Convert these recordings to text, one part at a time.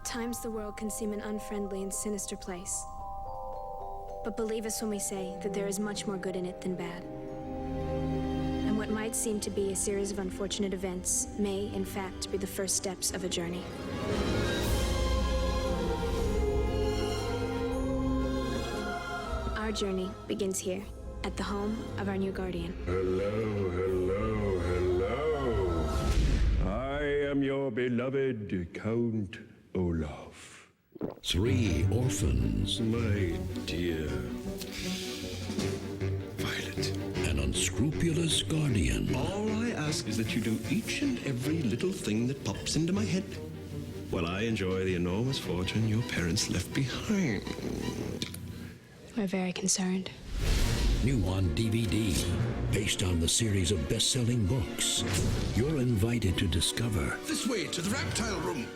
At times, the world can seem an unfriendly and sinister place. But believe us when we say that there is much more good in it than bad. And what might seem to be a series of unfortunate events may, in fact, be the first steps of a journey. Our journey begins here, at the home of our new guardian. Hello, hello, hello. I am your beloved Count Olaf. 3 orphans. My dear Violet. An unscrupulous guardian. All I ask is that you do each and every little thing that pops into my head while I enjoy the enormous fortune your parents left behind. We're very concerned. New on DVD. Based on the series of best-selling books. You're invited to discover This way, to the reptile room.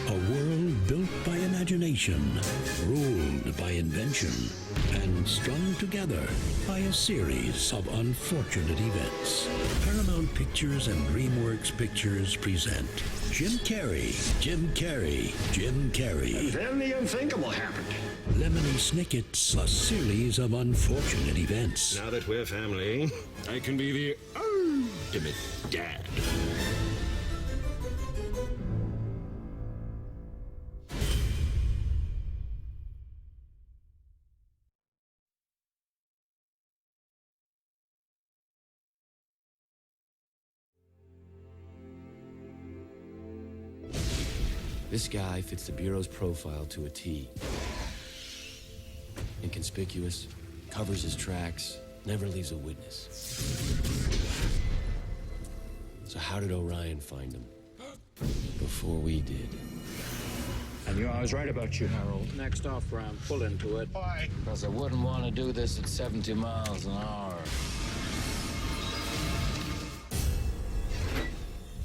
a world built by imagination, ruled by invention, and strung together by a series of unfortunate events. Paramount Pictures and DreamWorks Pictures present Jim Carrey, Jim Carrey, Jim Carrey. Then the unthinkable happened. Lemony Snicket's A Series of Unfortunate Events. Now that we're family, I can be the ultimate dad. This guy fits the Bureau's profile to a T. Inconspicuous, covers his tracks, never leaves a witness. So how did Orion find him? Before we did. I knew I was right about you, Harold. Next off-ramp, pull into it. Why? Because I wouldn't want to do this at 70 miles an hour.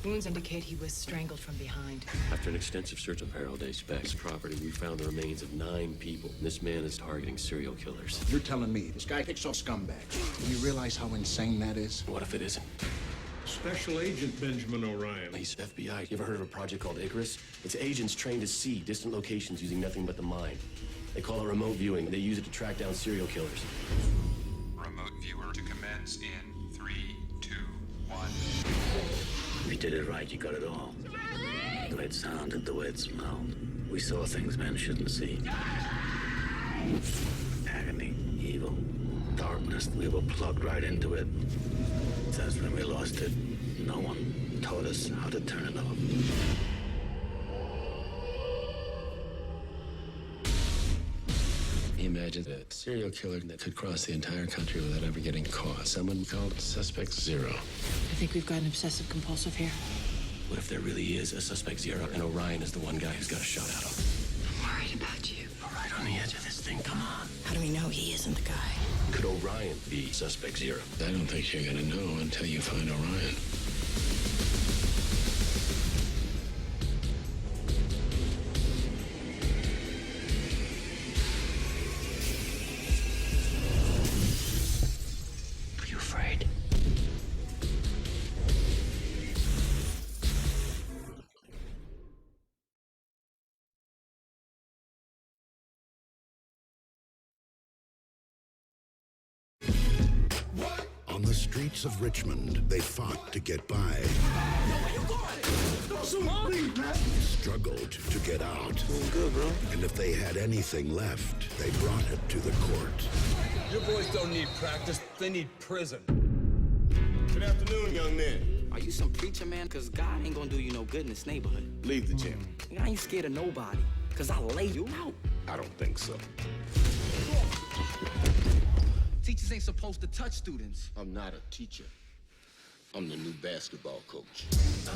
Wounds indicate he was strangled from behind. After an extensive search of Harold A. Speck's property, we found the remains of 9 people. This man is targeting serial killers. You're telling me this guy picks off scumbags. Do you realize how insane that is? What if it isn't? Special Agent Benjamin Orion. He's FBI. You ever heard of a project called Icarus? It's agents trained to see distant locations using nothing but the mind. They call it remote viewing. They use it to track down serial killers. Remote viewer to commence in 3, 2, 1. We did it right, you got it all. The way it sounded, the way it smelled. We saw things men shouldn't see. Agony, evil, darkness. We were plugged right into it. That's when we lost it. No one taught us how to turn it off. Imagine a serial killer that could cross the entire country without ever getting caught. Someone called Suspect Zero. I think we've got an obsessive-compulsive here. What if there really is a Suspect Zero and Orion is the one guy who's got a shot at him? I'm worried about you. We're right on the edge of this thing, come on. How do we know he isn't the guy? Could Orion be Suspect Zero? I don't think you're gonna know until you find Orion. Are you afraid? On the streets of Richmond, they fought to get by. Struggled to get out. Good, bro. And if they had anything left, they brought it to the court. Your boys don't need practice, they need prison. Good afternoon, young men. Are you some preacher, man? Because God ain't gonna do you no good in this neighborhood. Leave the gym. I ain't scared of nobody. Because I lay you out. I don't think so. Teachers ain't supposed to touch students. I'm not a teacher. I'm the new basketball coach.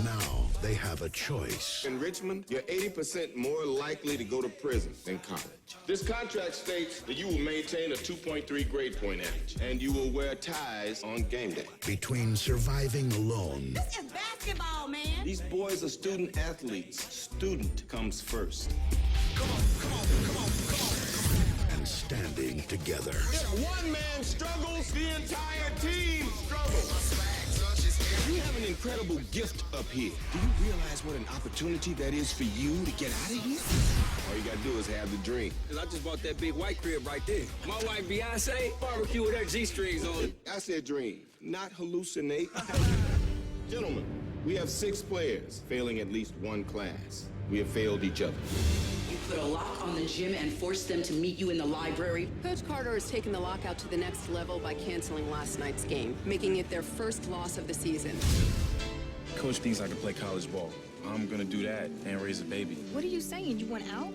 Now they have a choice. In Richmond, you're 80% more likely to go to prison than college. This contract states that you will maintain a 2.3 grade point average, and you will wear ties on game day. Between surviving alone This is basketball, man. These boys are student athletes. Student comes first. and standing together. If one man struggles, the entire team struggles. You have an incredible gift up here. Do you realize what an opportunity that is for you to get out of here? All you gotta do is have the dream. Cause I just bought that big white crib right there. My wife Beyonce, barbecue with her G-strings on it. I said dream, not hallucinate. Gentlemen, we have 6 players failing at least one class. We have failed each other. You put a lock on the gym and forced them to meet you in the library. Coach Carter has taken the lockout to the next level by canceling last night's game, making it their first loss of the season. Coach thinks I can play college ball. I'm gonna do that and raise a baby. What are you saying? You want out?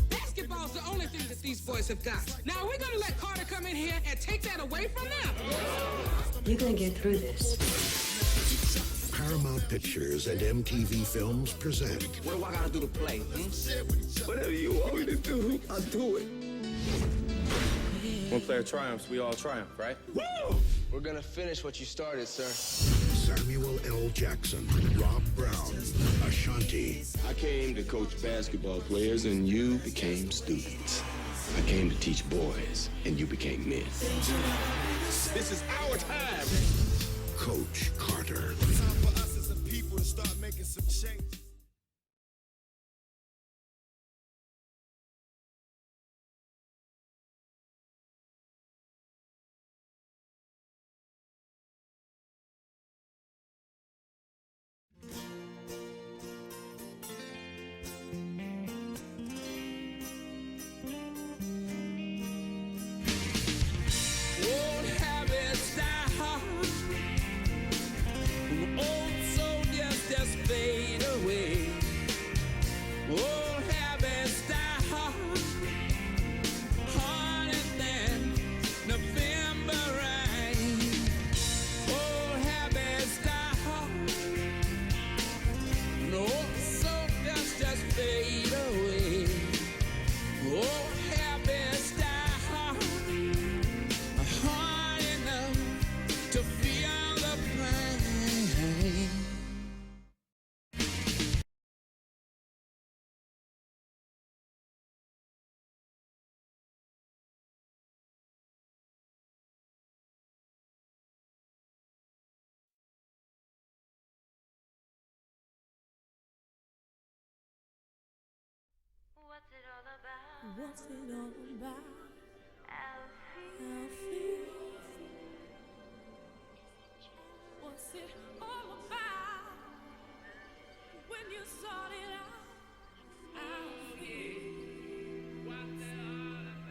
Basketball's the only thing that these boys have got. Now we're gonna let Carter come in here and take that away from them. You're gonna get through this. Paramount Pictures and MTV Films present. What do I gotta do to play? Whatever you want me to do, I'll do it. One player triumphs, we all triumph, right? Woo! We're gonna finish what you started, sir. Samuel L. Jackson, Rob Brown, Ashanti. I came to coach basketball players and you became students. I came to teach boys and you became men. This is our time. Coach Carter. It's time for us as a people to start making some change. What's it all about? What's it all about? Alfie. What's it all about? When you sort it out, Alfie. What's it all about?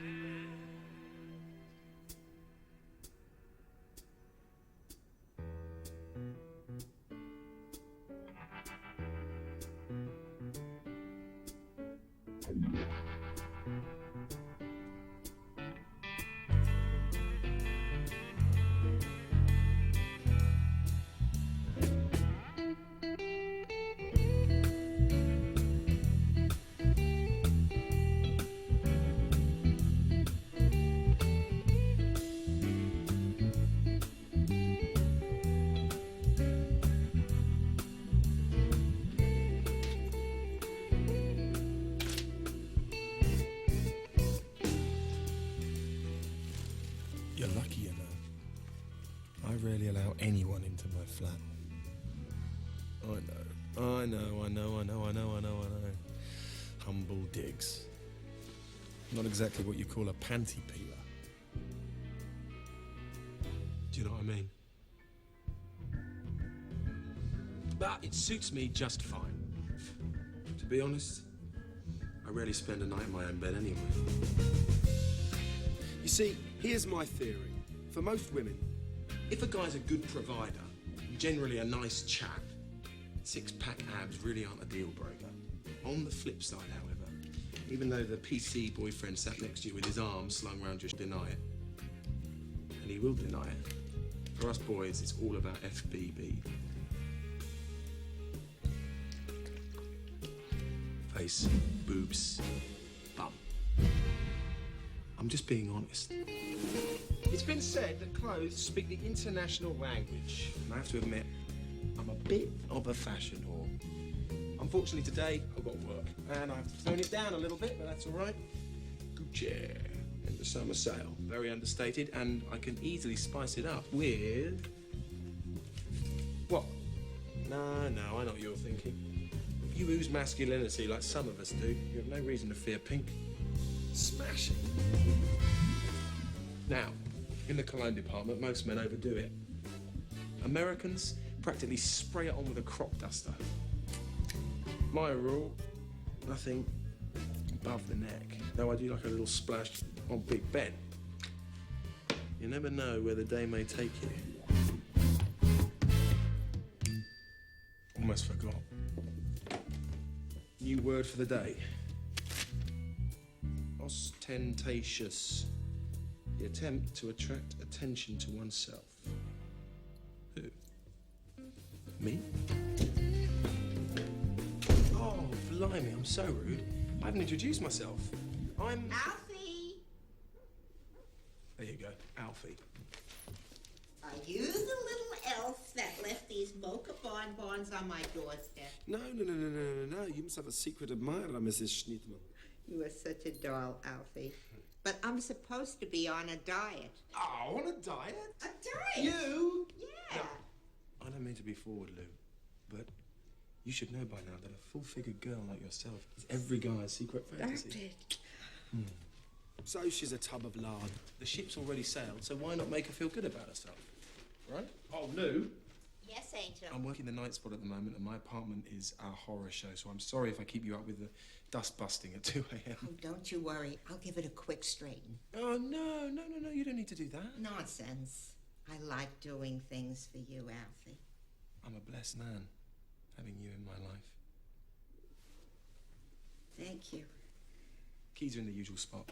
You're lucky, you know. I rarely allow anyone into my flat. I know. Humble digs. Not exactly what you call a panty peeler. Do you know what I mean? But it suits me just fine. To be honest, I rarely spend a night in my own bed anyway. You see, here's my theory. For most women, if a guy's a good provider, generally a nice chap, six-pack abs really aren't a deal breaker. On the flip side, however, even though the PC boyfriend sat next to you with his arms slung around you, deny it. And he will deny it. For us boys, it's all about FBB. Face, boobs, bum. I'm just being honest. It's been said that clothes speak the international language. And I have to admit, I'm a bit of a fashion whore. Unfortunately today, I've got work. And I've toned it down a little bit, but that's all right. Good chair. And the summer sale. Very understated, and I can easily spice it up with... What? No, I know what you're thinking. If you ooze masculinity like some of us do, you have no reason to fear pink. Smash it. Now, in the cologne department, most men overdo it. Americans practically spray it on with a crop duster. My rule, nothing above the neck. Though I do like a little splash on Big Ben. You never know where the day may take you. Almost forgot. New word for the day. Ostentatious. The attempt to attract attention to oneself. Who? Me? Oh, blimey, I'm so rude. I haven't introduced myself. I'm... Alfie! There you go, Alfie. Are you the little elf that left these mocha bonbons on my doorstep? No. You must have a secret admirer, Mrs. Schnittman. You are such a doll, Alfie. But I'm supposed to be on a diet. Oh, on a diet? A diet? You? Yeah. I don't mean to be forward, Lou, but you should know by now that a full-figured girl like yourself is every guy's secret fantasy. So she's a tub of lard. The ship's already sailed, so why not make her feel good about herself? Right? Oh, Lou? Yes, Angel. I'm working the night spot at the moment, and my apartment is a horror show, so I'm sorry if I keep you up with the dust busting at 2 a.m. Oh, don't you worry. I'll give it a quick straighten. Oh, no. You don't need to do that. Nonsense. I like doing things for you, Alfie. I'm a blessed man, having you in my life. Thank you. Keys are in the usual spot.